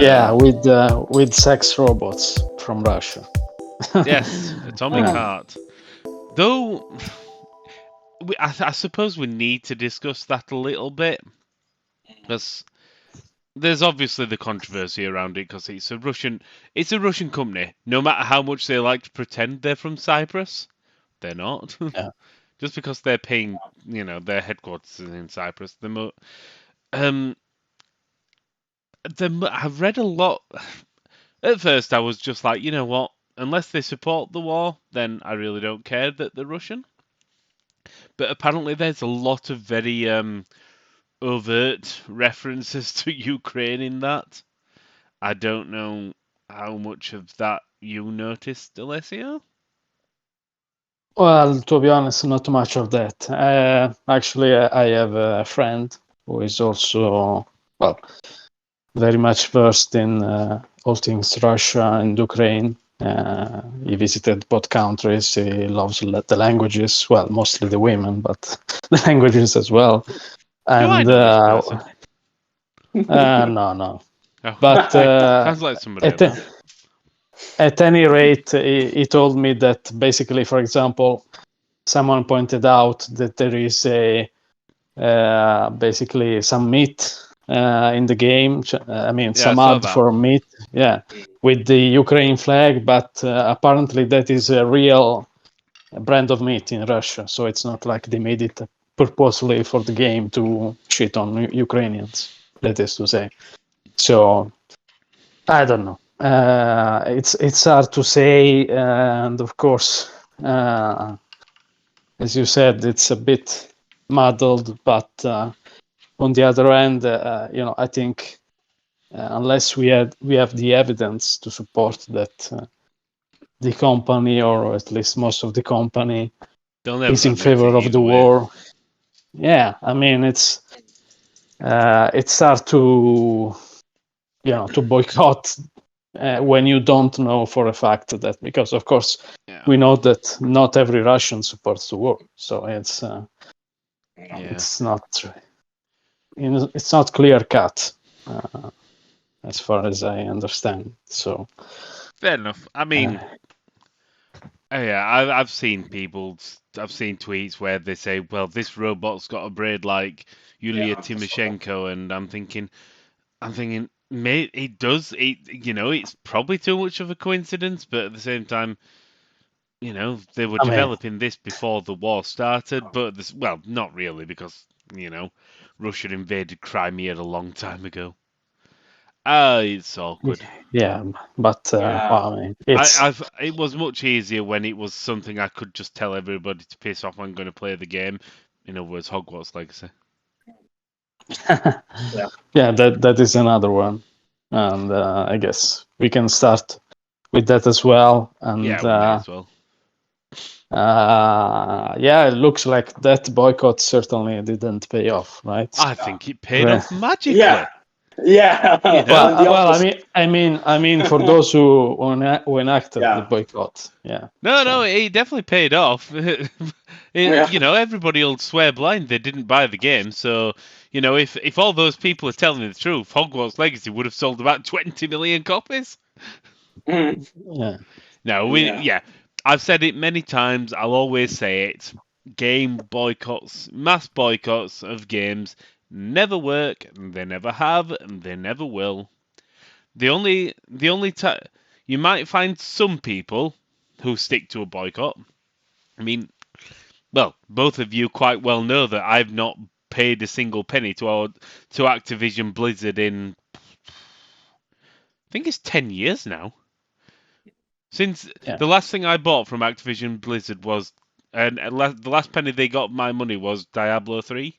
Yeah, with sex robots from Russia. Yes, Atomic Heart. Though, I suppose we need to discuss that a little bit because there's obviously the controversy around it because it's a Russian company. No matter how much they like to pretend they're from Cyprus, they're not. Yeah. Just because they're paying, their headquarters is in Cyprus. Um, I've read a lot. At first, I was just like, you know what? Unless they support the war, then I really don't care that they're Russian. But apparently, there's a lot of very overt references to Ukraine in that. I don't know how much of that you noticed, Alessio. Well, to be honest, not much of that. Actually, I have a friend who is also, well, very much versed in all things Russia and Ukraine. He visited both countries. He loves the languages. Well, mostly the women, but the languages as well. Do I And know this person? no. Oh, But sounds like somebody I know. at any rate, he told me that basically, for example, someone pointed out that there is basically some meat in the game. I mean, Yeah, I some saw ad that. for meat, with the Ukraine flag, but apparently that is a real brand of meat in Russia. So it's not like they made it purposely for the game to shit on Ukrainians. That is to say. So I don't know. It's hard to say, and of course, as you said, it's a bit muddled. But on the other hand, I think unless we have the evidence to support that the company, or at least most of the company, is in favor of the war. Yeah, I mean it's hard to to boycott when you don't know for a fact that, because of course we know that not every Russian supports the war, so it's not clear cut as far as I understand. So fair enough. I mean, I've seen tweets where they say, "Well, this robot's got a braid like Yulia Tymoshenko," and I'm thinking, mate, it does. It's probably too much of a coincidence, but at the same time, they were developing this before the war started. But well, not really, because Russia invaded Crimea a long time ago. It's awkward. Yeah, but I mean, it was much easier when it was something I could just tell everybody to piss off. I'm going to play the game. In other words, Hogwarts Legacy. Yeah, that is another one, and I guess we can start with that as well. And yeah, we may as well. It looks like that boycott certainly didn't pay off, right? I think it paid off magically. Yeah. Well, I mean, for those who enacted the boycott, yeah. No, it definitely paid off. Everybody will swear blind they didn't buy the game. So, if all those people are telling the truth, Hogwarts Legacy would have sold about 20 million copies. Yeah. No, I've said it many times. I'll always say it. Game boycotts, mass boycotts of games, never work. They never have, and they never will. The only time you might find some people who stick to a boycott. I mean, well, both of you quite well know that I've not paid a single penny to Activision Blizzard in, I think it's 10 years now. Since the last thing I bought from Activision Blizzard was, and the last penny they got my money was Diablo 3.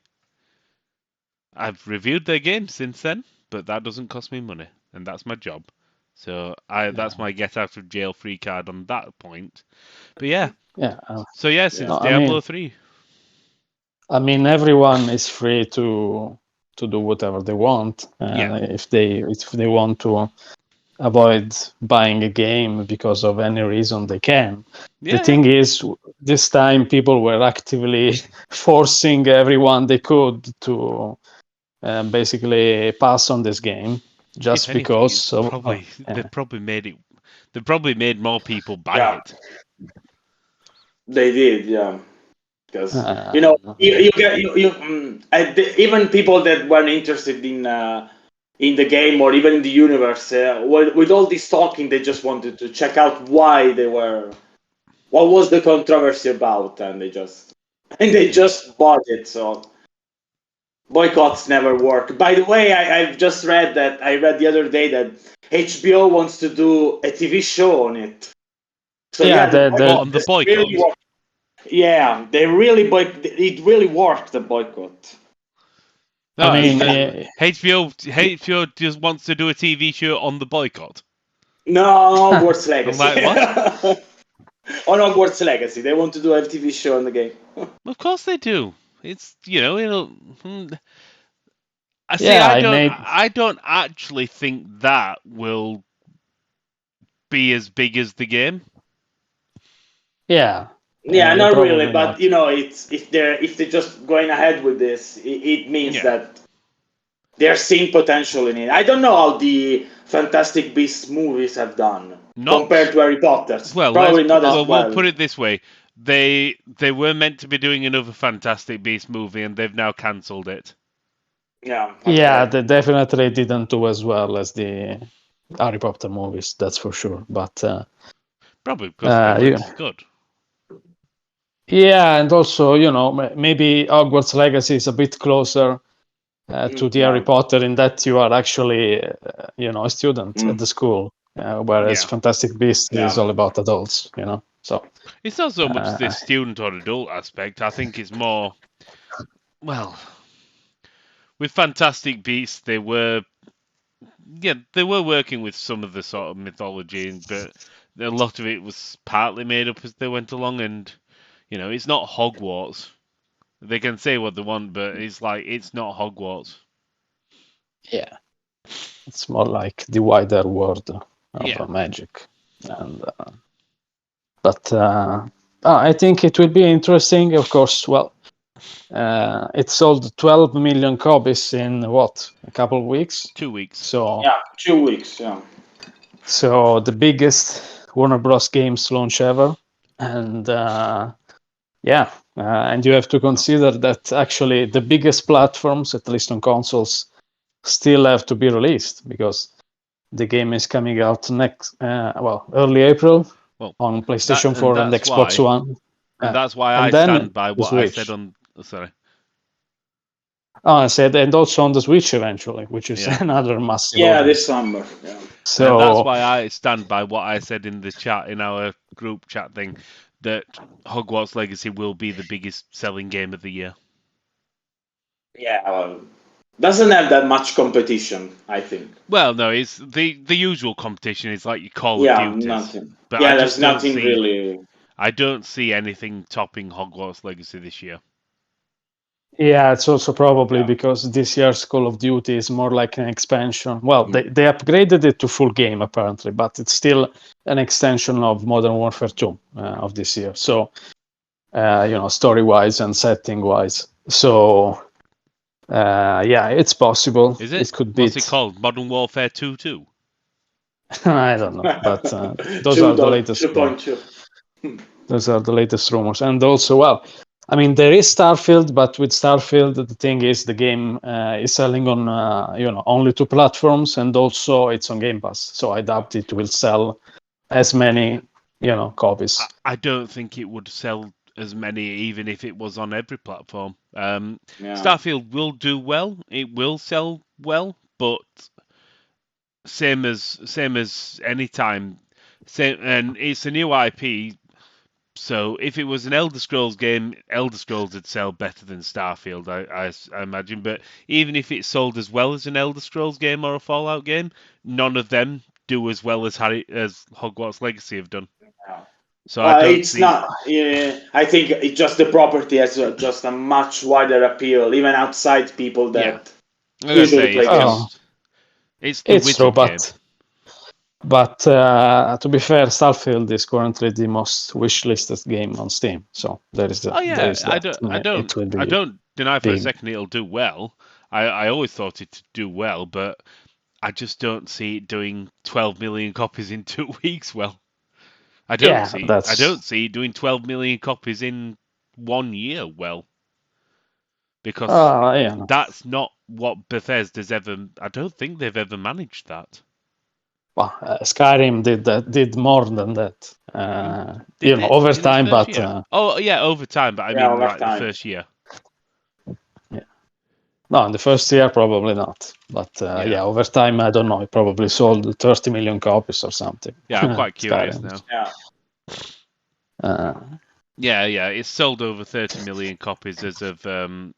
I've reviewed their games since then, but that doesn't cost me money, and that's my job. So that's my get out of jail free card on that point. But since Diablo 3. I mean, everyone is free to do whatever they want. If they want to avoid buying a game because of any reason, they can. The thing is, this time people were actively forcing everyone they could to basically pass on this game. just If anything, because. it's So, probably yeah. they probably made it. They probably made more people buy Yeah. it. They did, yeah. Because Uh, you get even people that weren't interested in the game or even in the universe, with all this talking, they just wanted to check out why they were, what was the controversy about, and they just bought it. So boycotts never work. By the way, I've just read that I read the other day that HBO wants to do a TV show on it. So yeah, yeah, the What, boycott on the has boycott? really worked. Yeah, they really it really worked, the boycott. No, I mean, HBO just wants to do a TV show on the boycott. No, Hogwarts I'm Legacy. like, what? On Hogwarts Legacy, they want to do a TV show on the game. Of course they do. It's it'll. I see. yeah, I don't actually think that will be as big as the game. yeah, Yeah, not really, probably but not. it's if they're just going ahead with this, it means Yeah. that they're seeing potential in it. I don't know how the Fantastic Beasts movies have done compared to Harry Potter's. Well, Probably not as well. we'll put it this way: they were meant to be doing another Fantastic Beast movie, and they've now cancelled it. Yeah. Okay. Yeah, they definitely didn't do as well as the Harry Potter movies, that's for sure. But Probably because they weren't as good. yeah, and also, maybe Hogwarts Legacy is a bit closer to the Harry Potter in that you are actually, a student at the school, whereas Yeah. Fantastic Beasts is all about adults, So It's not so much the student or adult aspect. I think it's more, well, with Fantastic Beasts, they were working with some of the sort of mythology, but a lot of it was partly made up as they went along, and it's not Hogwarts. They can say what they want, but it's not Hogwarts. yeah, it's more like the wider world of Yeah. magic, and but I think it will be interesting. Of course, well, it sold 12 million copies in a couple of weeks? 2 weeks. So yeah, 2 weeks. Yeah. So the biggest Warner Bros. Games launch ever, and and you have to consider that actually the biggest platforms, at least on consoles, still have to be released because the game is coming out early April on PlayStation 4 and Xbox One. And that's why I then stand by what I Switch. said on. Sorry. I said, and also on the Switch eventually, which is another massive. Yeah, this summer. Yeah. So and that's why I stand by what I said in the chat, in our group chat thing, that Hogwarts Legacy will be the biggest selling game of the year. Yeah, well, doesn't have that much competition, I think. Well, no, it's the usual competition. It's like your Call of Duty. Nothing. But yeah, I there's just don't nothing see, really. I don't see anything topping Hogwarts Legacy this year. Yeah, it's also probably because this year's Call of Duty is more like an expansion. Well, they upgraded it to full game apparently, but it's still an extension of Modern Warfare 2 of this year. So, story-wise and setting-wise. So, it's possible. Is it? It could be. What's it called? Modern Warfare 2 2? I don't know, but those are the latest. 2.2. Those are the latest rumors, and also, I mean, there is Starfield, but with Starfield, the thing is the game is selling on only 2 platforms, and also it's on Game Pass. So I doubt it will sell as many copies. I don't think it would sell as many, even if it was on every platform. Starfield will do well. It will sell well, but same as any time. And it's a new IP. So if it was an Elder Scrolls game, Elder Scrolls would sell better than Starfield, I imagine. But even if it sold as well as an Elder Scrolls game or a Fallout game, none of them do as well as Hogwarts Legacy have done. So I don't it's not. I think it just the property has just a much wider appeal, even outside people that usually play games. It's true, but to be fair, Starfield is currently the most wishlisted game on Steam. So there is that. There is that. I don't deny for a second it'll do well. I always thought it'd do well, but I just don't see it doing 12 million copies in 2 weeks. Well, I don't see it doing 12 million copies in 1 year. Well, because that's not what Bethesda's ever. I don't think they've ever managed that. Well, Skyrim did more than that. Over time, but over time. But I mean, like the first year. Yeah. No, in the first year probably not. But over time, I don't know. It probably sold 30 million copies or something. Yeah, I'm quite curious now. Yeah. It's sold over 30 million copies as of the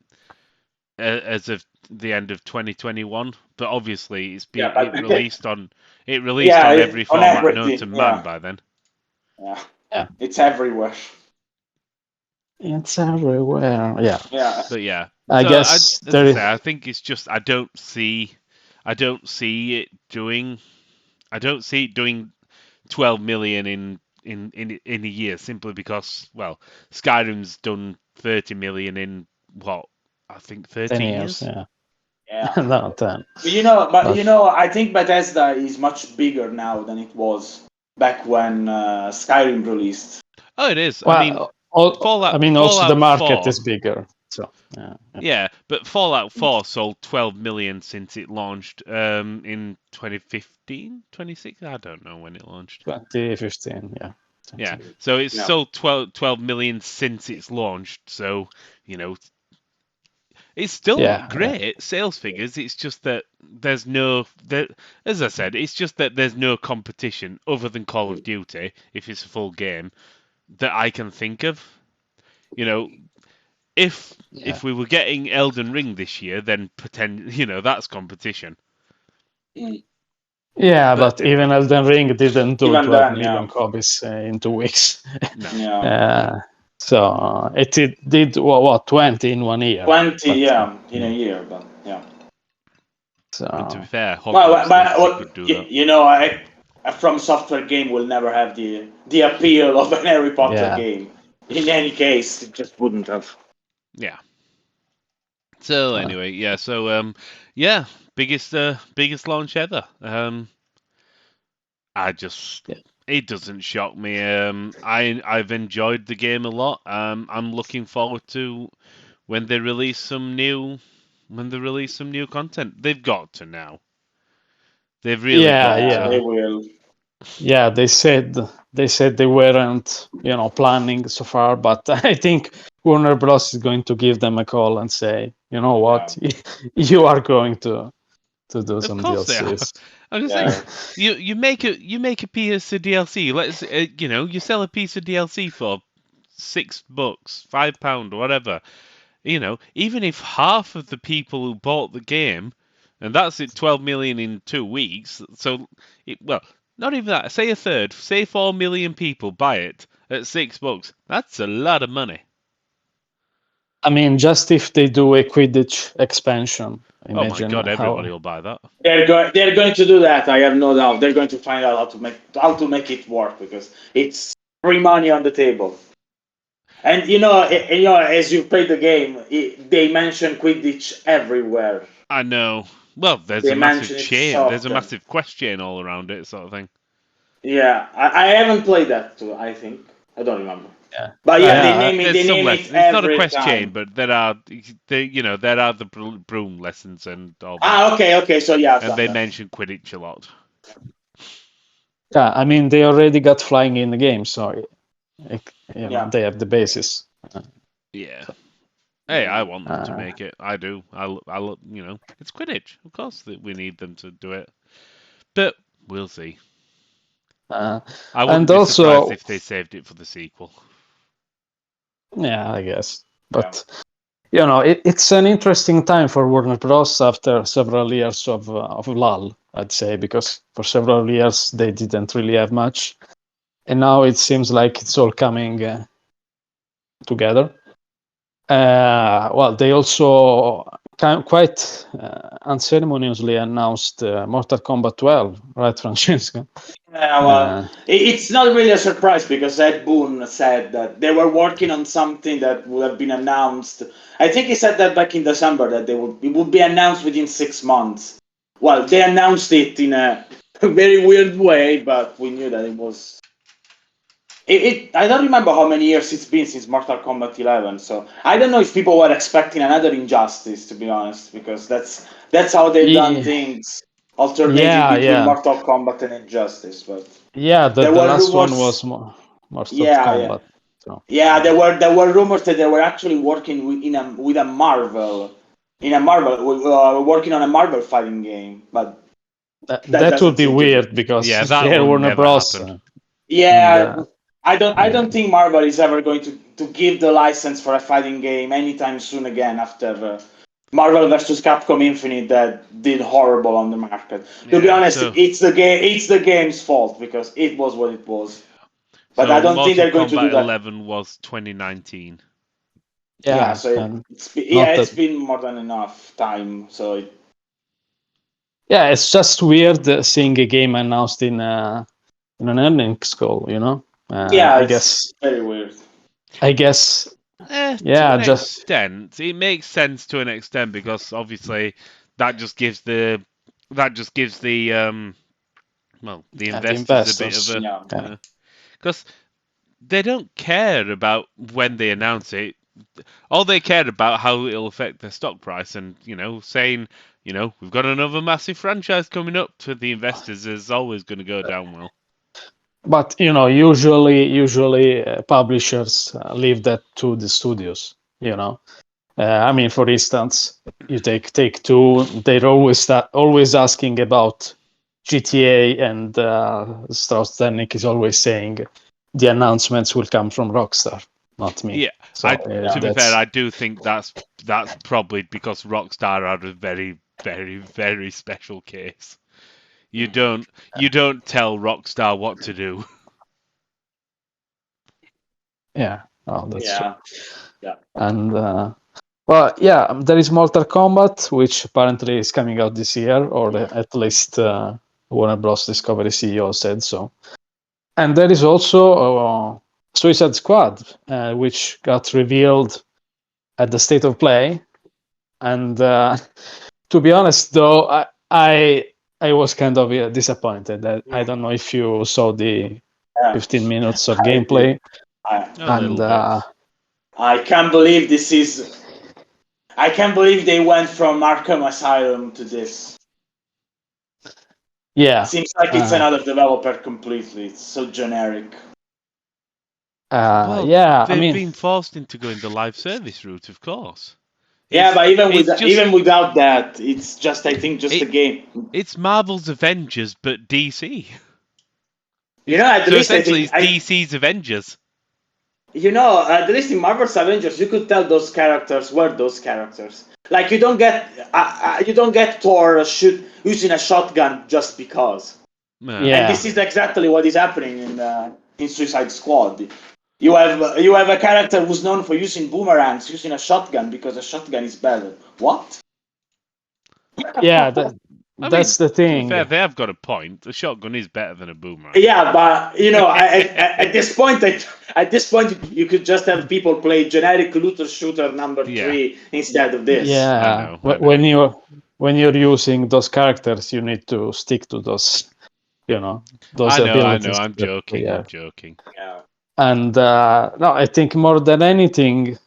end of 2021. But obviously, it released on every format known to man by then. Yeah, it's everywhere. But I guess I think it's just I don't see it doing 12 million in a year simply because Skyrim's done 30 million in what I think 13 years. Yeah. No, 10. But I think Bethesda is much bigger now than it was back when Skyrim released. Oh, it is. Well, I mean, also the market is bigger. So but Fallout 4 sold 12 million since it launched in 2015, 2016. I don't know when it launched. 2015, yeah. Yeah, so it's sold 12 million since it's launched. So it's still not great sales figures. It's just that there's as I said, it's just that there's no competition other than Call of Duty if it's a full game that I can think of. If we were getting Elden Ring this year, then that's competition. Yeah, but even Elden Ring didn't do 12 million copies in 2 weeks. No. So it did 20 in 1 year. 20, in a year, but yeah. So and to be fair, Hogwarts could do that. A From Software game will never have the appeal of an Harry Potter game. In any case, it just wouldn't have. Yeah. So anyway, biggest launch ever. It doesn't shock me. I've enjoyed the game a lot. I'm looking forward to when they release some new content. They've got to now. They've really got to. They will. Yeah, they said they weren't, planning so far, but I think Warner Bros is going to give them a call and say, you know what, you are going to do some DLCs. I'm just saying, you make a piece of DLC. Let's you sell a piece of DLC for $6, £5, whatever. Even if half of the people who bought the game, and that's it, 12 million in 2 weeks. So not even that. Say a third. Say 4 million people buy it at $6. That's a lot of money. I mean, just if they do a Quidditch expansion. Imagine oh my God! Everybody will buy that. They're going to do that. I have no doubt. They're going to find out how to make it work because it's free money on the table. And as you play the game, they mention Quidditch everywhere. I know. Well, there's a massive chain. There's a massive quest chain all around it, sort of thing. Yeah, I haven't played that too. I think I don't remember. Yeah, but they name it. They name it it's not a quest time. chain, but there are the broom lessons and all that. Okay. So and they mention Quidditch a lot. Yeah, I mean they already got flying in the game, so they have the basis. Yeah. Hey, I want them to make it. I do. It's Quidditch. Of course, we need them to do it. But we'll see. I wouldn't be surprised if they saved it for the sequel. Yeah, I guess. But it's an interesting time for Warner Bros. After several years of lull, I'd say, because for several years they didn't really have much, and now it seems like it's all coming together. They also quite unceremoniously announced Mortal Kombat 12, right, Francesco? It's not really a surprise because Ed Boon said that they were working on something that would have been announced. I think he said that back in December that it would be announced within 6 months, well, they announced it in a very weird way, but we knew that it was. I don't remember how many years it's been since Mortal Kombat 11, so I don't know if people were expecting another Injustice, to be honest, because that's how they've done things, alternating between Mortal Kombat and Injustice. But the there were last one rumors. was Mortal Yeah, Kombat. So. Yeah, there were rumors that they were actually working with a Marvel, working on a Marvel fighting game, but That doesn't would be seem to weird because that they're will Warner never Bros. happen. Yeah, And, I don't think Marvel is ever going to give the license for a fighting game anytime soon again after Marvel vs. Capcom Infinite that did horrible on the market. To be honest, it's the game's fault because it was what it was. But so I don't think they're going Mortal to do Kombat that. 11 was 2019. So it's been more than enough time. So it's just weird seeing a game announced in an earnings call. I guess very weird. I guess. To an extent, it makes sense to an extent because obviously that just gives the the investors a bit of a because they don't care about when they announce it. All they care about how it'll affect their stock price, and saying we've got another massive franchise coming up to the investors is always going to go down well. But usually publishers leave that to the studios. I mean, for instance, you Take-Two, they're always asking about GTA, and Strauss-Zelnick is always saying the announcements will come from Rockstar, not me. Yeah, so, to be fair, I do think that's probably because Rockstar are a very, very, very special case. You don't tell Rockstar what to do. Yeah, that's true. Yeah. And there is Mortal Kombat, which apparently is coming out this year, or at least Warner Bros. Discovery CEO said so. And there is also Suicide Squad, which got revealed at the State of Play. And to be honest, though, I was kind of disappointed. I don't know if you saw the 15 minutes of gameplay. I can't believe this is. I can't believe they went from Arkham Asylum to this. Yeah. Seems like it's another developer completely. It's so generic. They've been forced into going the live service route, of course. But even without that, it's just a game. It's Marvel's Avengers, but DC. At least essentially, it's DC's Avengers. At least in Marvel's Avengers, you could tell those characters were those characters. Like you don't get Thor using a shotgun just because. Yeah. And this is exactly what is happening in Suicide Squad. You have a character who's known for using boomerangs, using a shotgun because a shotgun is better. What? Yeah, that's the thing. To be fair, they have got a point. The shotgun is better than a boomerang. Yeah, but at this point, you could just have people play generic looter shooter number 3 instead of this. Yeah, I know. When you're using those characters, you need to stick to those, those abilities. I know. I'm joking. I'm joking. Yeah. And no, I think more than anything,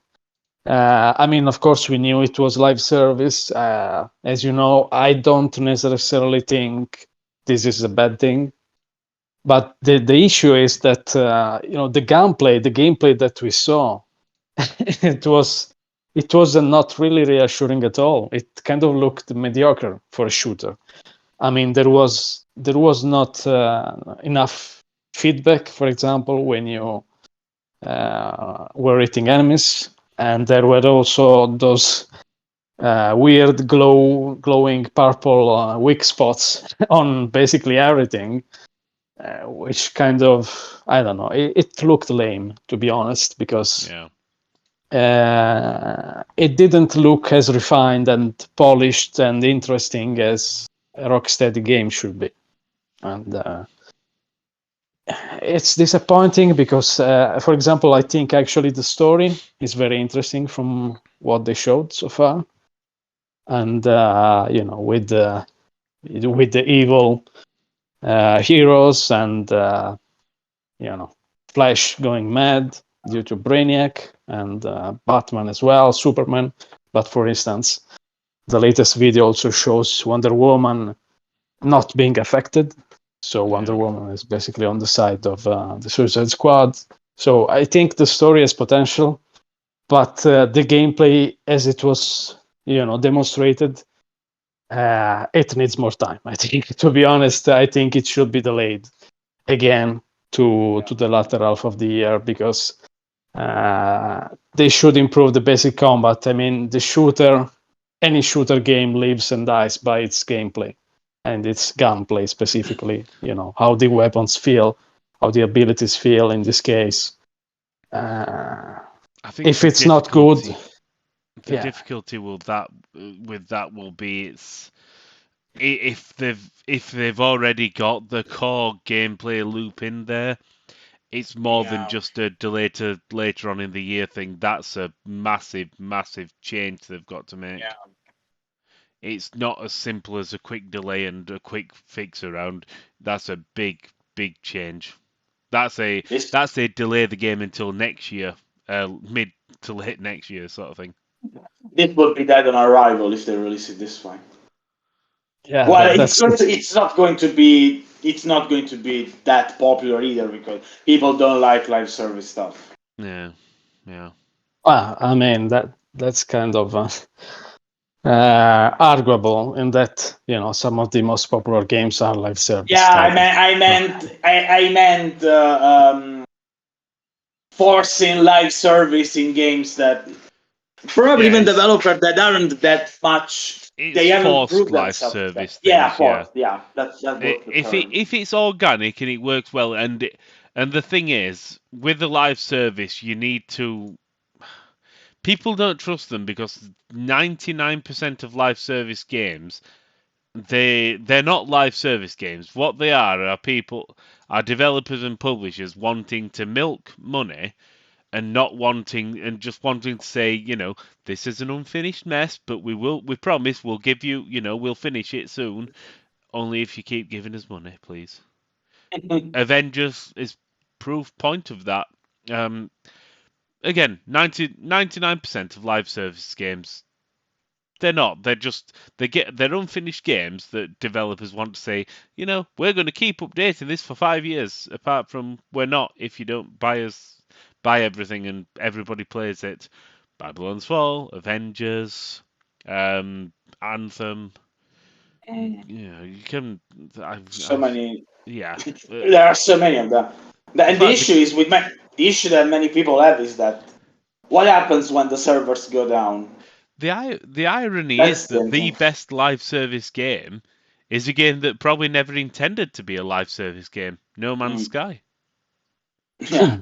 I mean, of course, we knew it was live service. As you know, I don't necessarily think this is a bad thing. But the issue is that, the gameplay that we saw, it was not really reassuring at all. It kind of looked mediocre for a shooter. I mean, there was not enough feedback, for example, when you were hitting enemies. And there were also those weird glowing purple weak spots on basically everything, which kind of, I don't know, it looked lame, to be honest, because it didn't look as refined and polished and interesting as a Rocksteady game should be. And it's disappointing because, for example, I think actually the story is very interesting from what they showed so far. And, with with the evil heroes and Flash going mad due to Brainiac and Batman as well, Superman. But for instance, the latest video also shows Wonder Woman not being affected. So Wonder Woman is basically on the side of the Suicide Squad. So I think the story has potential, but the gameplay, as it was, demonstrated, it needs more time. I think, to be honest, I think it should be delayed again to the latter half of the year, because they should improve the basic combat. I mean, any shooter game lives and dies by its gameplay and its gunplay specifically. How the weapons feel, how the abilities feel in this case. I think if it's not good, the difficulty with that will be if they've already got the core gameplay loop in there. It's more than just a delay to later on in the year thing. That's a massive, massive change they've got to make. Yeah. It's not as simple as a quick delay and a quick fix around. That's a big, big change. That's a delay the game until next year, mid to late next year sort of thing. This would be dead on arrival if they release it this way. Yeah. Well, it's not going to be that popular either, because people don't like live service stuff. Yeah. Well, I mean that's kind of arguable in that some of the most popular games are live service. Yeah, I meant forcing live service in games that probably even developers that aren't that much. They haven't proved live themselves. Service. That's if it's organic and it works well, and the thing is, with the live service, you need to. People don't trust them because 99% of live service games, they're not live service games. What they are developers and publishers wanting to milk money. And just wanting to say, this is an unfinished mess, but we promise we'll give you, we'll finish it soon. Only if you keep giving us money, please. Avengers is proof point of that. Again, 99% of live service games, they're not. They're unfinished games that developers want to say, we're going to keep updating this for 5 years. Apart from we're not if you don't buy everything and everybody plays it. Babylon's Fall, Avengers, Anthem. You can. Many. Yeah. There are so many of them. And the issue that many people have is that what happens when the servers go down? The irony is that the best live service game is a game that probably never intended to be a live service game. No Man's Sky. Yeah.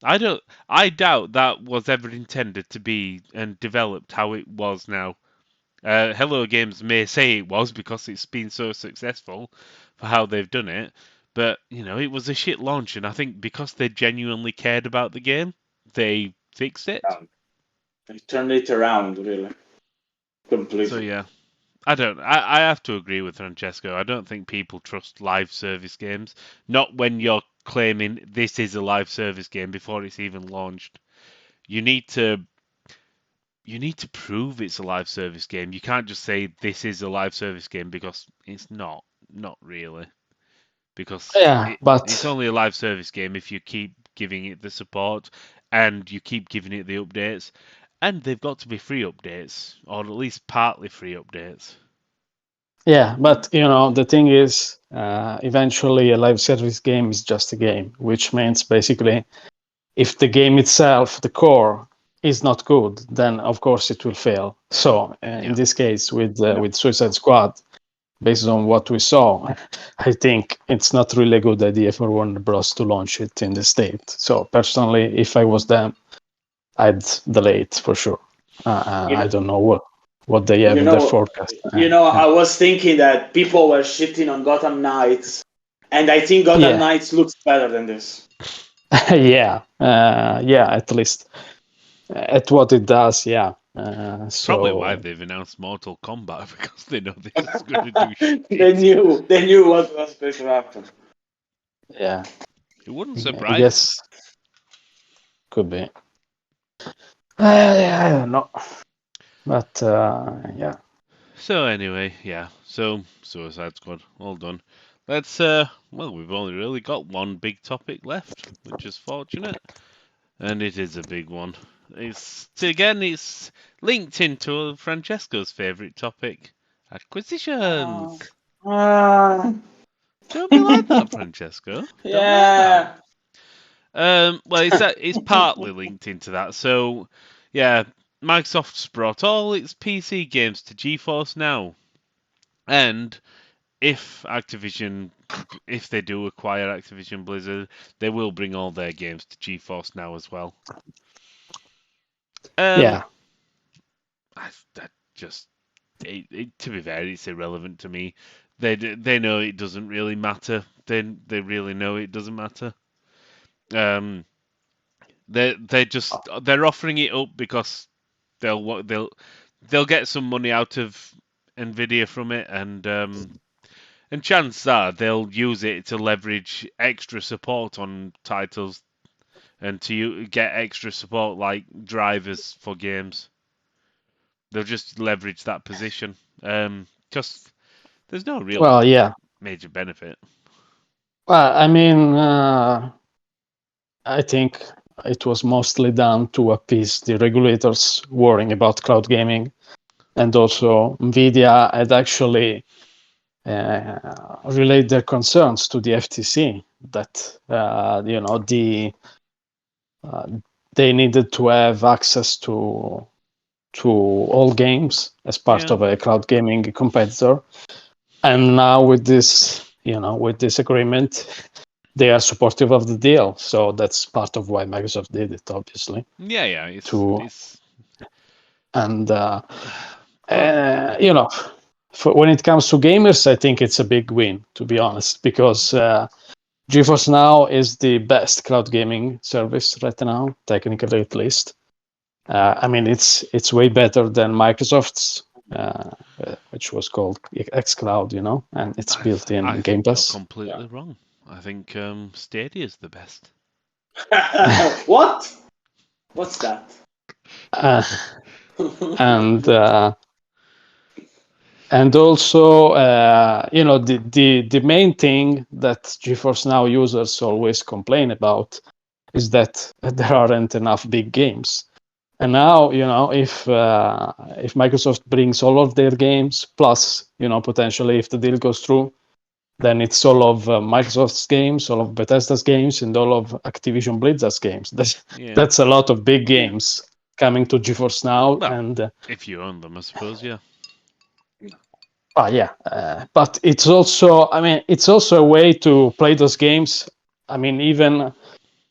I doubt that was ever intended to be and developed how it was now. Hello Games may say it was because it's been so successful for how they've done it, but it was a shit launch, and I think because they genuinely cared about the game, they fixed it. They turned it around, really, completely. So yeah. I have to agree with Francesco. I don't think people trust live service games. Not when you're claiming this is a live service game before it's even launched. You need to prove it's a live service game. You can't just say this is a live service game because it's not really. Because it's only a live service game if you keep giving it the support and you keep giving it the updates. And they've got to be free updates, or at least partly free updates. Yeah, but the thing is, eventually a live service game is just a game, which means basically if the game itself, the core, is not good, then of course it will fail. So in this case, with Suicide Squad, based on what we saw, I think it's not really a good idea for Warner Bros. To launch it in the States. So personally, if I was them, I'd delay it for sure. I don't know what they have in their forecast. I was thinking that people were shitting on Gotham Knights, and I think Gotham Knights looks better than this. Yeah, at least at what it does. Yeah, Probably why So they've announced Mortal Kombat, because they know they're just going to do shit. They knew what was going to happen. yeah, It wouldn't I surprise guess could be. Yeah, I don't know, but yeah. me. So anyway, yeah. So Suicide Squad, all done. Let's well, we've only really got one big topic left, which is fortunate, and it is a big one. It's linked into Francesco's favourite topic, acquisitions. Don't be like that, Francesco. Don't be like that. Yeah. Well, it's partly linked into that. So, yeah, Microsoft's brought all its PC games to GeForce Now, and if they do acquire Activision Blizzard, they will bring all their games to GeForce Now as well. Yeah. That just to be fair, it's irrelevant to me. They know it doesn't really matter. They really know it doesn't matter. They're offering it up because they'll get some money out of Nvidia from it, and chances are they'll use it to leverage extra support on titles and to get extra support like drivers for games. They'll just leverage that position. Just there's no real Well, yeah. major benefit. Well, I mean, I think it was mostly done to appease the regulators worrying about cloud gaming, and also Nvidia had actually relayed their concerns to the FTC that they needed to have access to all games as part of a cloud gaming competitor, and now with this agreement, they are supportive of the deal. So that's part of why Microsoft did it, obviously. Yeah. And when it comes to gamers, I think it's a big win, to be honest, because GeForce Now is the best cloud gaming service right now, technically at least. I mean, it's way better than Microsoft's, which was called xCloud, and it's built in Game Pass. You're completely wrong. I think Stadia is the best. What? What's that? And also, the main thing that GeForce Now users always complain about is that there aren't enough big games. And now, if Microsoft brings all of their games, plus, potentially if the deal goes through, then it's all of Microsoft's games, all of Bethesda's games, and all of Activision Blizzard's games. That's a lot of big games coming to GeForce Now. Well, and if you own them, I suppose, yeah. But it's also, it's also a way to play those games. I mean, even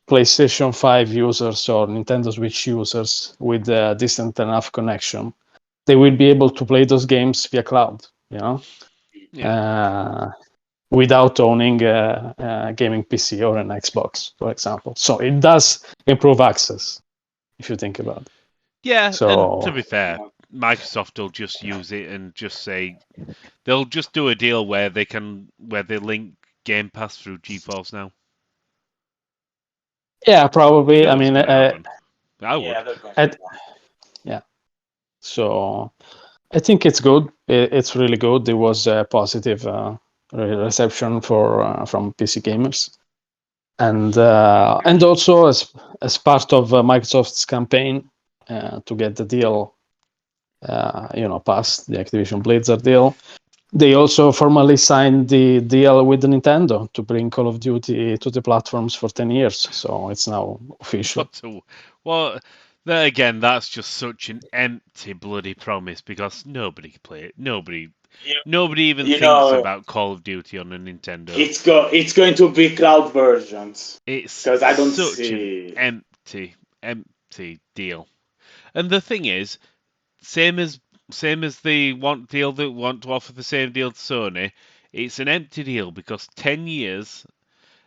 PlayStation 5 users or Nintendo Switch users with a decent enough connection, they will be able to play those games via cloud, without owning a gaming PC or an Xbox, for example. So it does improve access, if you think about it. Yeah, and to be fair, Microsoft will just use it and just say they'll just do a deal where they link Game Pass through GeForce Now. Yeah, probably. You know I mean, I would. Yeah. So I think it's good. It's really good. There was a positive reception from PC gamers, and also as part of Microsoft's campaign to get the deal, passed, the Activision Blizzard deal. They also formally signed the deal with Nintendo to bring Call of Duty to the platforms for 10 years. So it's now official. Well, again, that's just such an empty bloody promise because nobody can play it. Nobody even thinks about Call of Duty on a Nintendo. It's going to be cloud versions. It's because I don't such see an empty deal. And the thing is, same as the deal that want to offer the same deal to Sony, it's an empty deal because 10 years,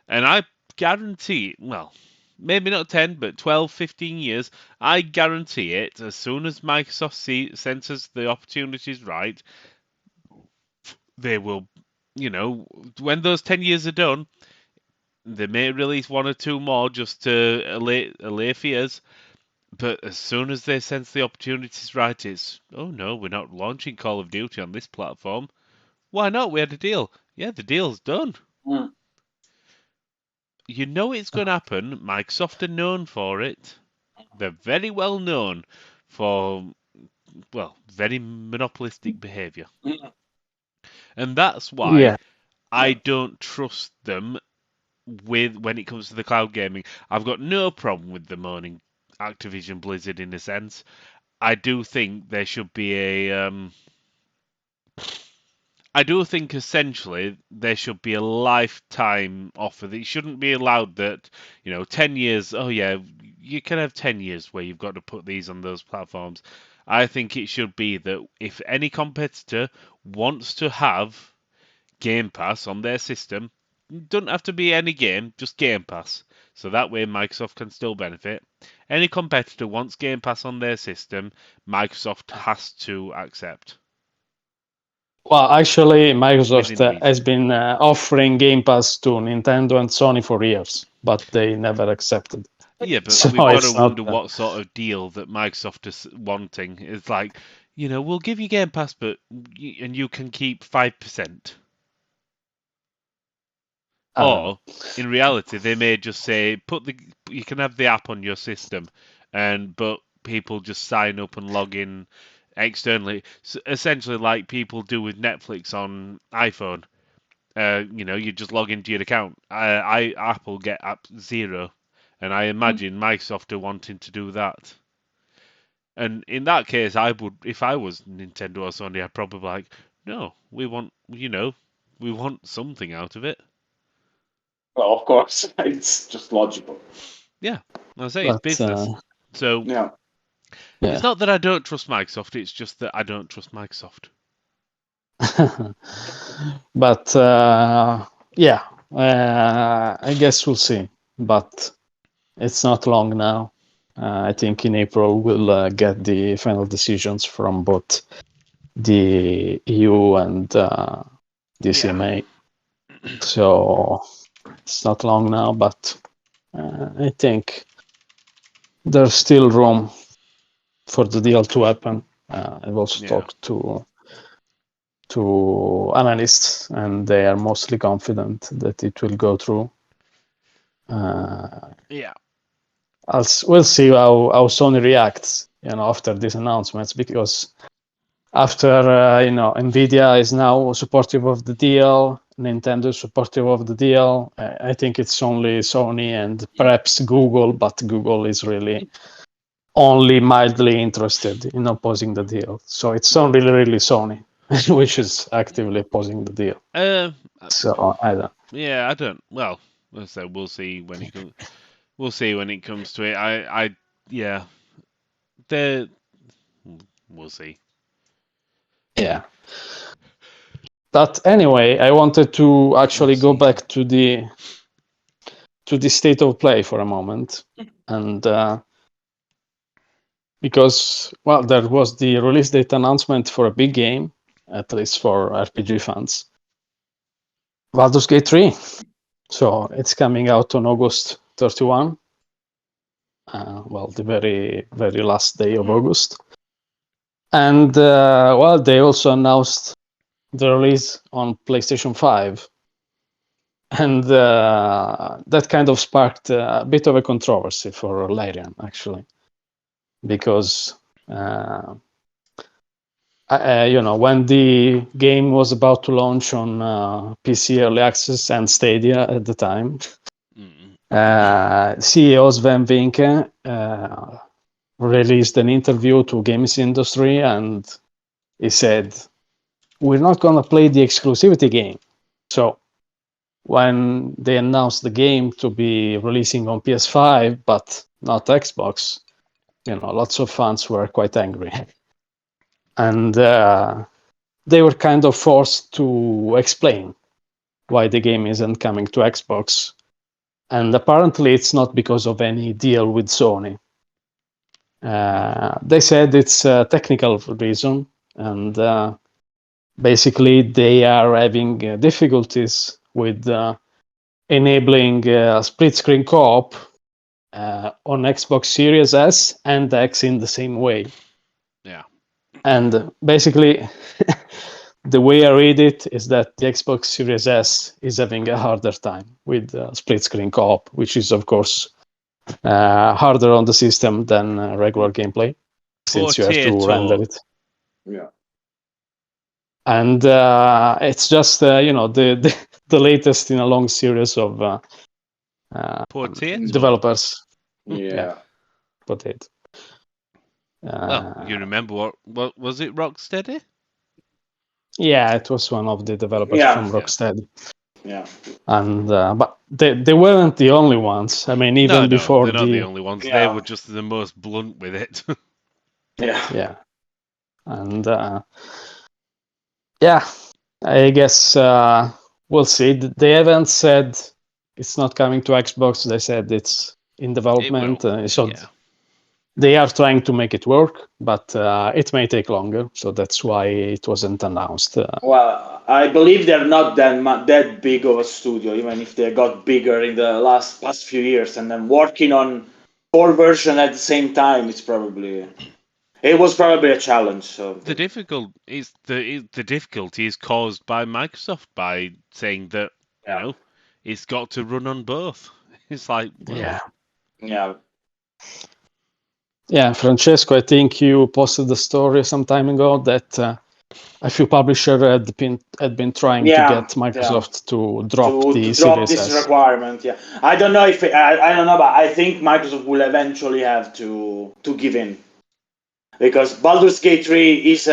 and I guarantee, well, maybe not 10, but 12, 15 years, I guarantee it, as soon as Microsoft senses the opportunities right, they will, when those 10 years are done, they may release one or two more just to allay fears. But as soon as they sense the opportunities right, it's, oh no, we're not launching Call of Duty on this platform. Why not? We had a deal. Yeah, the deal's done. Mm. You know it's going to happen. Microsoft are known for it. They're very well known for, well, very monopolistic behaviour. Mm. And that's why Yeah. I don't trust them when it comes to the cloud gaming. I've got no problem with them owning Activision Blizzard in a sense. I do think there should be I do think essentially there should be a lifetime offer. That it shouldn't be allowed that, 10 years, oh yeah, you can have 10 years where you've got to put these on those platforms. I think it should be that if any competitor wants to have Game Pass on their system, doesn't have to be any game, just Game Pass. So that way Microsoft can still benefit. Any competitor wants Game Pass on their system, Microsoft has to accept. Well, actually, Microsoft Within reason. has been offering Game Pass to Nintendo and Sony for years, but they never accepted. Yeah, but So we've got it's to wonder not, what sort of deal that Microsoft is wanting. It's like, we'll give you Game Pass, but you can keep 5%. Or in reality, they may just say, you can have the app on your system, but people just sign up and log in externally. So essentially, like people do with Netflix on iPhone. You just log into your account. Apple get app 0, and I imagine Microsoft are wanting to do that. And in that case, I would, if I was Nintendo or Sony, I'd probably be like, no, we want something out of it. Well, of course, it's just logical. Yeah, I say it's business. So Yeah. It's not that I don't trust Microsoft; it's just that I don't trust Microsoft. But I guess we'll see. But it's not long now. I think in April we'll get the final decisions from both the EU and the CMA. So it's not long now, but I think there's still room for the deal to happen. I've also talked to analysts, and they are mostly confident that it will go through. We'll see how Sony reacts, after these announcements, because after Nvidia is now supportive of the deal, Nintendo is supportive of the deal. I think it's only Sony and perhaps Google, but Google is really only mildly interested in opposing the deal. So it's only really Sony which is actively opposing the deal. So I don't. Yeah, I don't. Well, so we'll see when it comes. We'll see when it comes to it. We'll see. Yeah. But anyway, I wanted to actually go back to the state of play for a moment, and because there was the release date announcement for a big game, at least for RPG fans, Baldur's Gate 3. So it's coming out on August 31. The very, very last day of August. And they also announced the release on PlayStation 5. And that kind of sparked a bit of a controversy for Larian, actually. Because, when the game was about to launch on PC Early Access and Stadia at the time, CEO Sven Vinke released an interview to Games Industry, and he said, we're not going to play the exclusivity game. So when they announced the game to be releasing on PS5 but not Xbox, lots of fans were quite angry. And they were kind of forced to explain why the game isn't coming to Xbox. And apparently it's not because of any deal with Sony. They said it's a technical reason, and basically they are having difficulties with enabling split screen co-op on Xbox Series S and X in the same way. Yeah. And basically, the way I read it is that the Xbox Series S is having a harder time with split screen co-op, which is, of course, harder on the system than regular gameplay, since you have to render it. Yeah. And it's just the latest in a long series of Potato. developers. Yeah. Potato. Well, you remember what was it? Rocksteady? Yeah, it was one of the developers Yeah. from Rocksteady. Yeah. And but they weren't the only ones. I mean, even before they're not the only ones. Yeah. They were just the most blunt with it. Yeah. And yeah, I guess we'll see. They haven't said it's not coming to Xbox. They said it's in development. So Yeah. they are trying to make it work, but it may take longer. So that's why it wasn't announced. Well, I believe they're not that big of a studio, even if they got bigger in the past few years. And then working on 4 versions at the same time, it was probably a challenge. So The difficulty is caused by Microsoft by saying that it's got to run on both. It's like Yeah. Yeah. Francesco, I think you posted the story some time ago that a few publishers had been trying to get Microsoft to drop the drop Series this S. requirement. Yeah, I don't know if I don't know, but I think Microsoft will eventually have to give in, because Baldur's Gate 3 is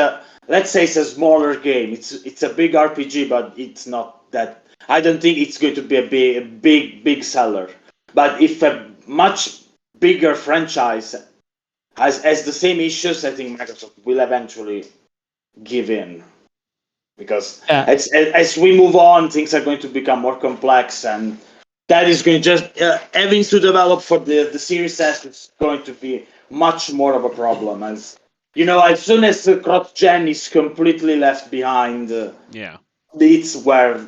let's say it's a smaller game. It's a big RPG, but it's not that. I don't think it's going to be a big seller. But if a much bigger franchise has the same issues, I think Microsoft will eventually give in. Because as we move on, things are going to become more complex, and that is going to just having to develop for the Series S is going to be much more of a problem. As as soon as the cross-gen is completely left behind, it's where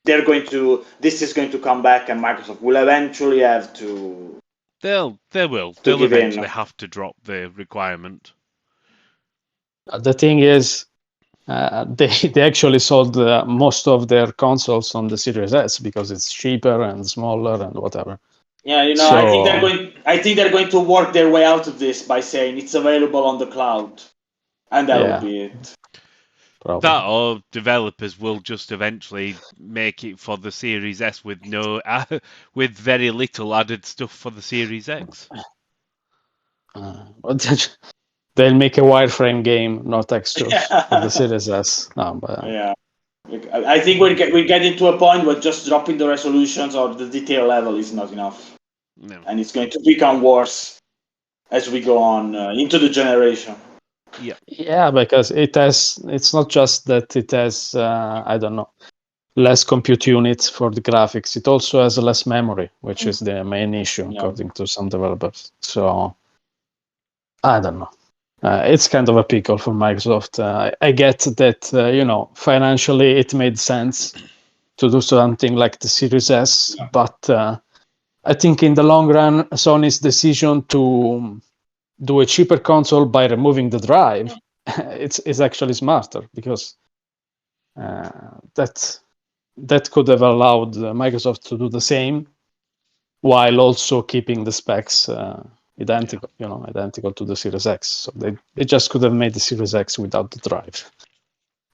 this is going to come back, and Microsoft will eventually have to. They'll eventually have to drop the requirement. The thing is, they actually sold most of their consoles on the Series S because it's cheaper and smaller and whatever. Yeah, I think they're going to work their way out of this by saying it's available on the cloud, and that will be it. Probably. That or developers will just eventually make it for the Series S with with very little added stuff for the Series X. They'll make a wireframe game, not textures, for the Series S. Yeah, I think we're getting to a point where just dropping the resolutions or the detail level is not enough. No. And it's going to become worse as we go on into the generation. Yeah, because it's not just that it has, I don't know, less compute units for the graphics. It also has less memory, which is the main issue, according to some developers. So, I don't know. It's kind of a pickle for Microsoft. I get that, financially it made sense to do something like the Series S, but I think in the long run, Sony's decision to do a cheaper console by removing the drive it's actually smarter, because that could have allowed Microsoft to do the same while also keeping the specs identical to the Series X. So they just could have made the Series X without the drive.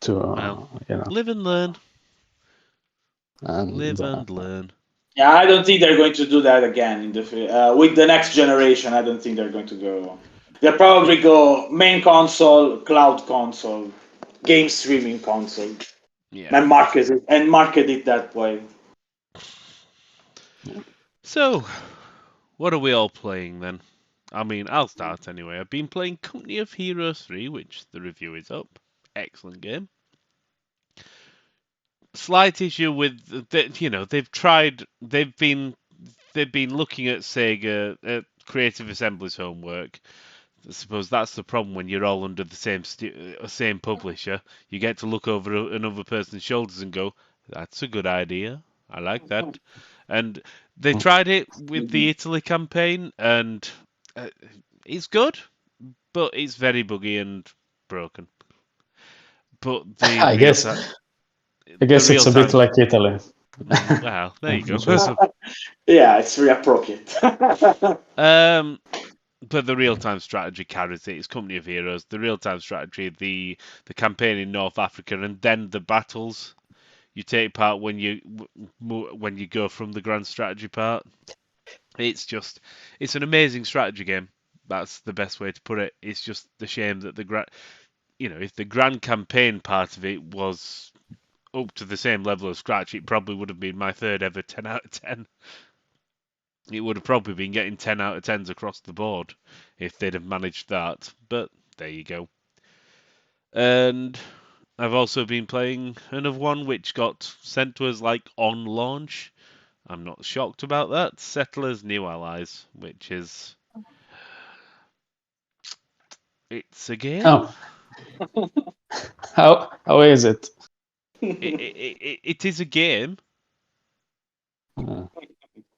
Live and learn. Live and learn. Yeah, I don't think they're going to do that again with the next generation. I don't think they're going to go. They'll probably go main console, cloud console, game streaming console, and market it that way. So, what are we all playing then? I mean, I'll start anyway. I've been playing Company of Heroes 3, which the review is up. Excellent game. Slight issue with they've they've been looking at Sega at Creative Assembly's homework. I suppose that's the problem when you're all under the same publisher. You get to look over another person's shoulders and go, "That's a good idea. I like that." And they tried it with the Italy campaign, and it's good, but it's very buggy and broken. But the I guess it's a bit like Italy. Well, there you go. Yeah, it's very appropriate. But the real-time strategy carries it. It's Company of Heroes. The real-time strategy, the campaign in North Africa, and then the battles you take part when you go from the grand strategy part. It's an amazing strategy game. That's the best way to put it. It's just the shame that if the grand campaign part of it was up to the same level of scratch, it probably would have been my third ever 10 out of 10. It would have probably been getting 10 out of 10s across the board if they'd have managed that. But there you go. And I've also been playing another one which got sent to us on launch. I'm not shocked about that. Settlers New Allies, which is... It's a game. Oh. How is it? It is a game.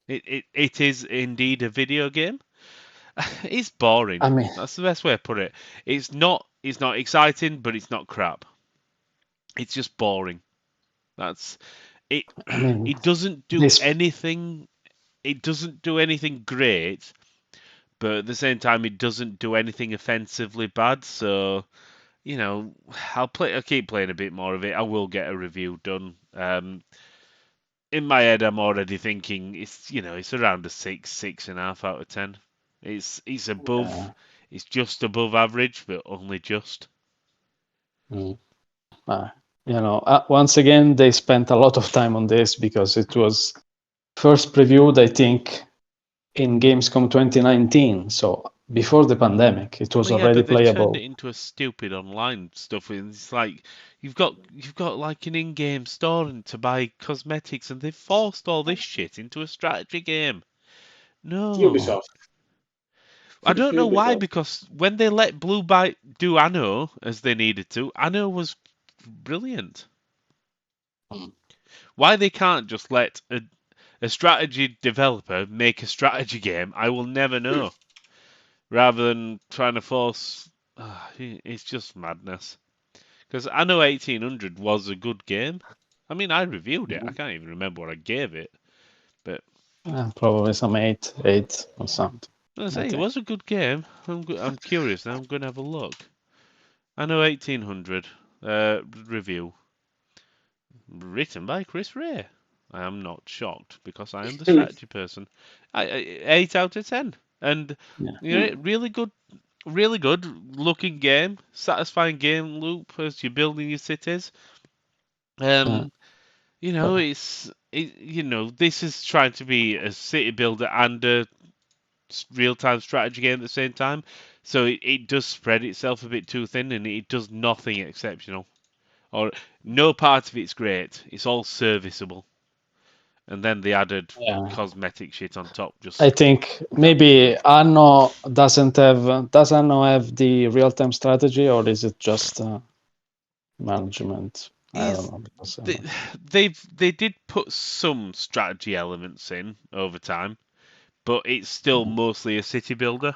It is indeed a video game. It's boring. I mean, that's the best way to put it. It's not exciting, but it's not crap. It's just boring. That's it. I mean, it doesn't do anything. It doesn't do anything great, but at the same time, it doesn't do anything offensively bad. So, I'll keep playing a bit more of it. I will get a review done. In my head, I'm already thinking it's around a 6.5 out of 10. It's above. Yeah. It's just above average, but only just. Once again, they spent a lot of time on this because it was first previewed, I think, in Gamescom 2019. So before the pandemic, it was already playable. They turned it into a stupid online stuff. And it's like you've got like an in-game store to buy cosmetics, and they've forced all this shit into a strategy game. No. Ubisoft. I don't know why, because when they let Blue Byte do Anno as they needed to, Anno was brilliant. Why they can't just let a strategy developer make a strategy game, I will never know. Rather than trying to force... it's just madness. Because Anno 1800 was a good game. I mean, I reviewed it. I can't even remember what I gave it. But probably some 8 or something. It was a good game. I'm curious now. I'm going to have a look. Anno 1800 review. Written by Chris Ray. I am not shocked because I am the strategy person. 8 out of 10. And really good looking game. Satisfying game loop as you're building your cities. This is trying to be a city builder and a real-time strategy game at the same time. So it does spread itself a bit too thin, and it does nothing exceptional. Or no part of it's great. It's all serviceable. And then they added cosmetic shit on top. I think maybe Anno doesn't have the real-time strategy, or is it just management? I don't know. They did put some strategy elements in over time, but it's still mostly a city builder.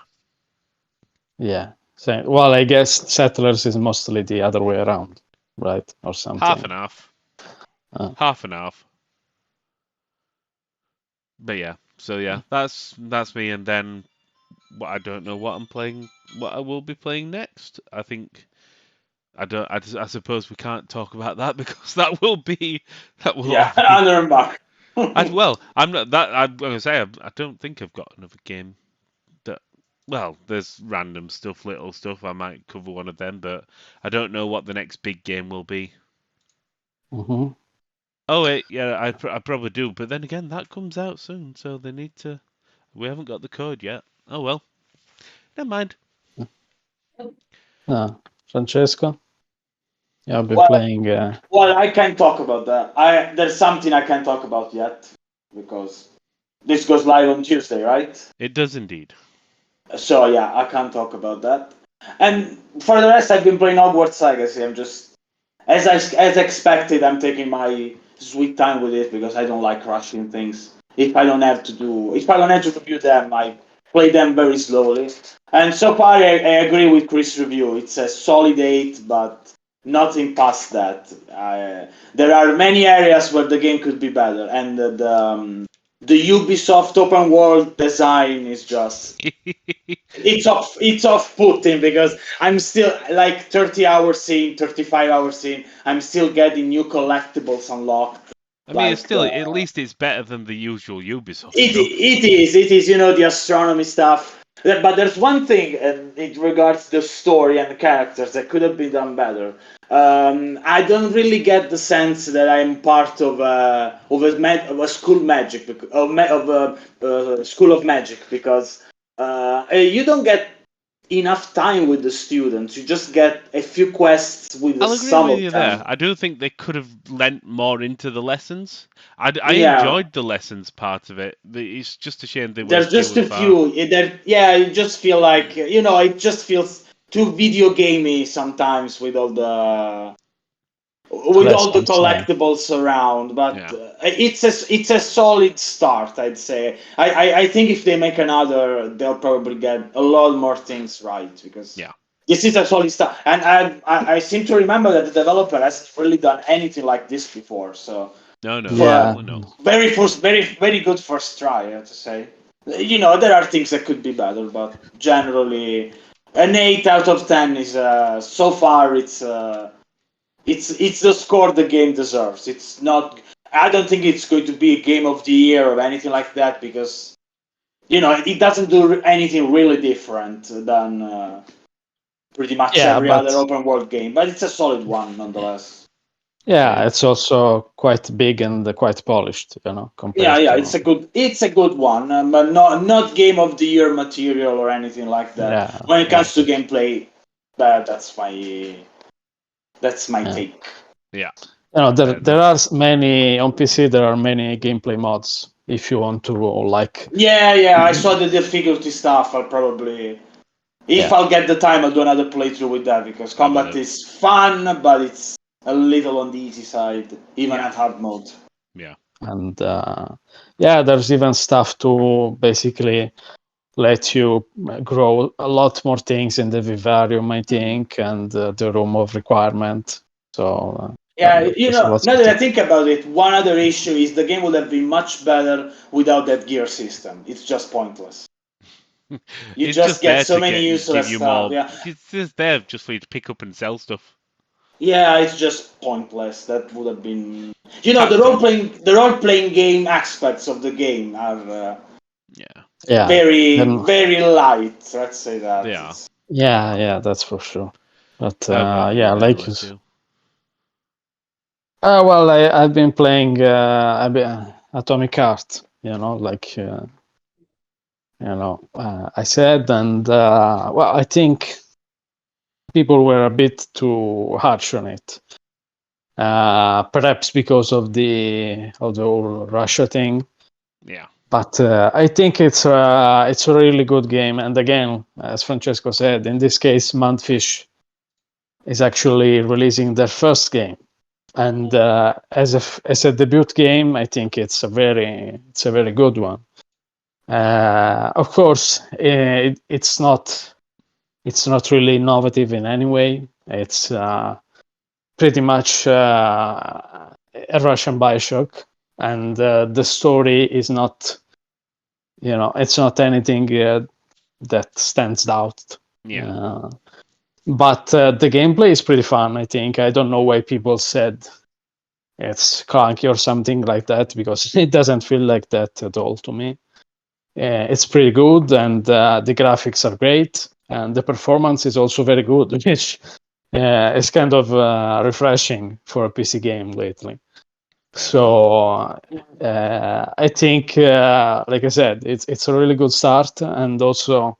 Yeah. So, well, I guess Settlers is mostly the other way around, right? Or something. Half and half. Half and half. But yeah, so yeah, that's me. And then I don't know what I'm playing, what I will be playing next. I think I suppose we can't talk about that because that will another back. Well, I'm not that. I'm going to say I don't think I've got another game. Well, there's random stuff, little stuff. I might cover one of them, but I don't know what the next big game will be. Mm-hmm. Oh wait, yeah, I probably do. But then again, that comes out soon, so they need to. We haven't got the code yet. Oh well, never mind. Francesco, I've been playing. Well, I can't talk about that. There's something I can't talk about yet because This goes live on Tuesday, right? It does indeed. So yeah, I can't talk about that. And for the rest, I've been playing Hogwarts Legacy. I'm just as expected. I'm taking my sweet time with it because I don't like rushing things. If I don't have to review them, I play them very slowly. And so far, I agree with Chris' review. It's a solid 8, but nothing past that. There are many areas where the game could be better, and the Ubisoft open world design is just it's off putting because I'm still like 30 hours in, 35 hours in. I'm still getting new collectibles unlocked. I mean, Like it's still at least it's better than the usual Ubisoft it, stuff. it is, the astronomy stuff. But there's one thing in regards to the story and the characters that could have been done better. I don't really get the sense that I'm part of a school magic school of magic because you don't get enough time with the students. You just get a few quests with I'll agree some with of you them. there. I do think they could have lent more into the lessons. I Yeah. enjoyed the lessons part of it. It's just a shame they were There's just few a and far. few. You just feel like it just feels too video gamey sometimes with all the Lessons, yeah. collectibles around. But Yeah. it's a solid start, I'd say. I think if they make another, they'll probably get a lot more things right because Yeah. this is a solid start. And I seem to remember that the developer hasn't really done anything like this before. So No. Yeah. No. very good first try, I have to say. There are things that could be better, but generally, an 8 out of 10 is so far. It's the score the game deserves. It's not. I don't think it's going to be a game of the year or anything like that because it doesn't do anything really different than pretty much every but other open world game. But it's a solid one nonetheless. yeah, it's also quite big and quite polished, compared Yeah, to it's a good one, but not game of the year material or anything like that. yeah. When it comes to But, gameplay, that's my yeah. take. Yeah. There are many on PC. There are many gameplay mods if you want to like. Yeah, I saw the difficulty stuff. I'll probably, if Yeah. I'll get the time, I'll do another playthrough with that because Kombat is fun, but it's a little on the easy side, even at hard mode. Yeah. And there's even stuff to basically let you grow a lot more things in the vivarium, I think, and the room of requirement. So Yeah, lots now of that I things. think about it, one other issue is the game would have been much better without that gear system. It's just pointless. You It's just get there so to many give useless you stuff. more. Yeah, It's just there just for you to pick up and sell stuff. yeah, it's just pointless. That would have been, Tactics. the role playing game aspects of the game are Yeah. very Then, very light. Let's say that. They are. yeah, that's for sure. But I've been like there you. too. Well, I've been playing Atomic Heart. I said, and I think people were a bit too harsh on it. Perhaps because of the whole Russia thing. Yeah. But I think it's a really good game. And again, as Francesco said, in this case, Mundfish is actually releasing their first game. And as a debut game, I think it's a very good one. Of course, it's not really innovative in any way. It's pretty much a Russian Bioshock, and the story is not, it's not anything that stands out. Yeah. But the gameplay is pretty fun, I think. I don't know why people said it's clunky or something like that, because it doesn't feel like that at all to me. It's pretty good, and the graphics are great, and the performance is also very good, which is kind of refreshing for a PC game lately. So I think, like I said, it's a really good start, and also,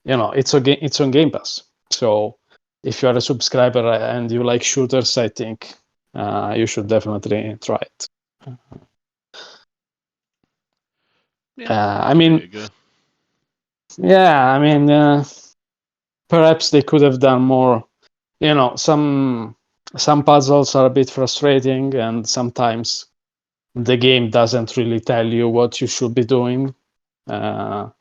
it's on Game Pass. So if you are a subscriber and you like shooters, I think you should definitely try it. I mean, perhaps they could have done more. Some puzzles are a bit frustrating, and sometimes the game doesn't really tell you what you should be doing. So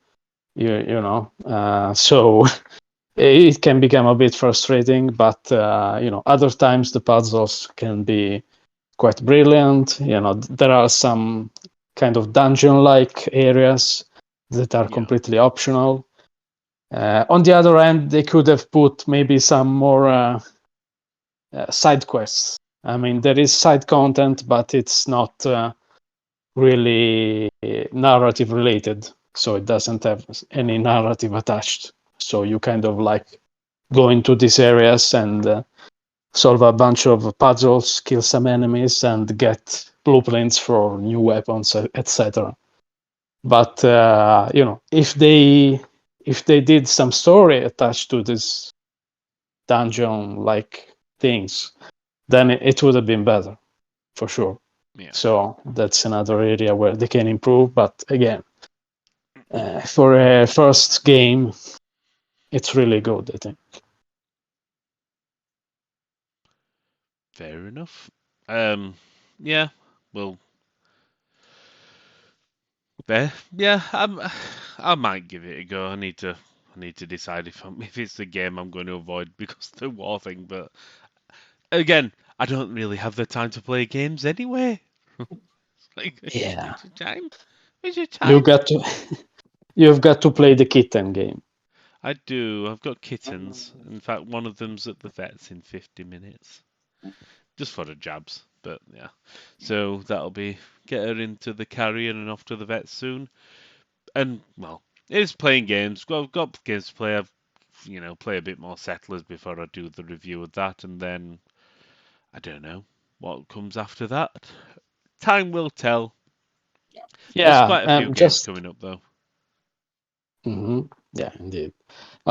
it can become a bit frustrating, but other times the puzzles can be quite brilliant. There are some kind of dungeon-like areas that are completely optional. On the other hand, they could have put maybe some more side quests. I mean, there is side content, but it's not really narrative related, so it doesn't have any narrative attached. So you kind of like go into these areas and solve a bunch of puzzles, kill some enemies, and get blueprints for new weapons, etc. But if they did some story attached to this dungeon-like things, then it would have been better, for sure. Yeah. So that's another area where they can improve. But again, for a first game, it's really good, I think. Fair enough. Yeah. Well. Yeah. I might give it a go. I need to decide if it's the game I'm going to avoid because of the war thing. But again, I don't really have the time to play games anyway. Yeah. Where's your time? You've got to play the kitten game. I do. I've got kittens. In fact, one of them's at the vet's in 50 minutes. Just for the jabs, but yeah. So that'll be get her into the carrier and off to the vet soon. And well, it is playing games. Well, I've got games to play. I've play a bit more Settlers before I do the review of that, and then I don't know what comes after that. Time will tell. Yeah, there's quite a few games coming up though. Mm-hmm. Yeah, indeed.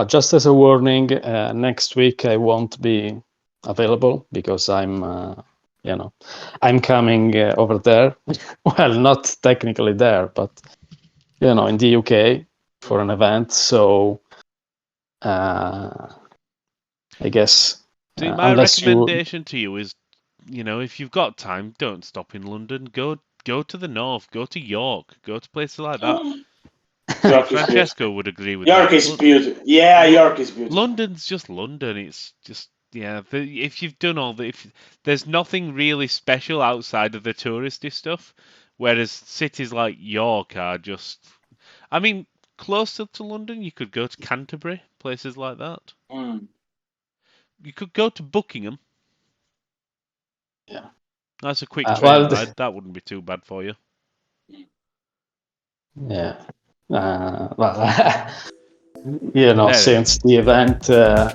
Just as a warning, next week I won't be available because I'm coming over there. Well, not technically there, but in the UK for an event. So I guess. See, my recommendation to you is, if you've got time, don't stop in London. Go to the north. Go to York. Go to places like that. Francesco would agree with York that. is beautiful. Yeah, York is beautiful. London's just London. It's just if you've done all there's nothing really special outside of the touristy stuff. Whereas cities like York are just, I mean, closer to London, you could go to Canterbury, places like that. You could go to Buckingham. Yeah, that's a quick train ride. That wouldn't be too bad for you. Yeah. Since the event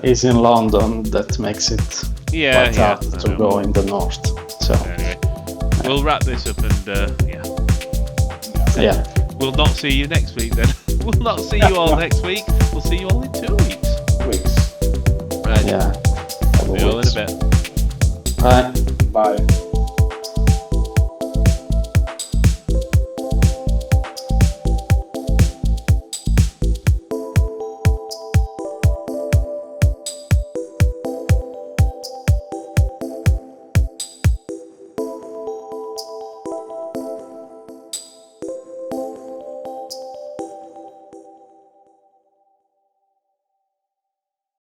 is in London, that makes it quite hard to go in the north. So anyway, we'll wrap this up and we'll not see you next week then. We'll not see you all next week. We'll see you all in 2 weeks. Right. Yeah. See you all in a bit. Bye. Bye.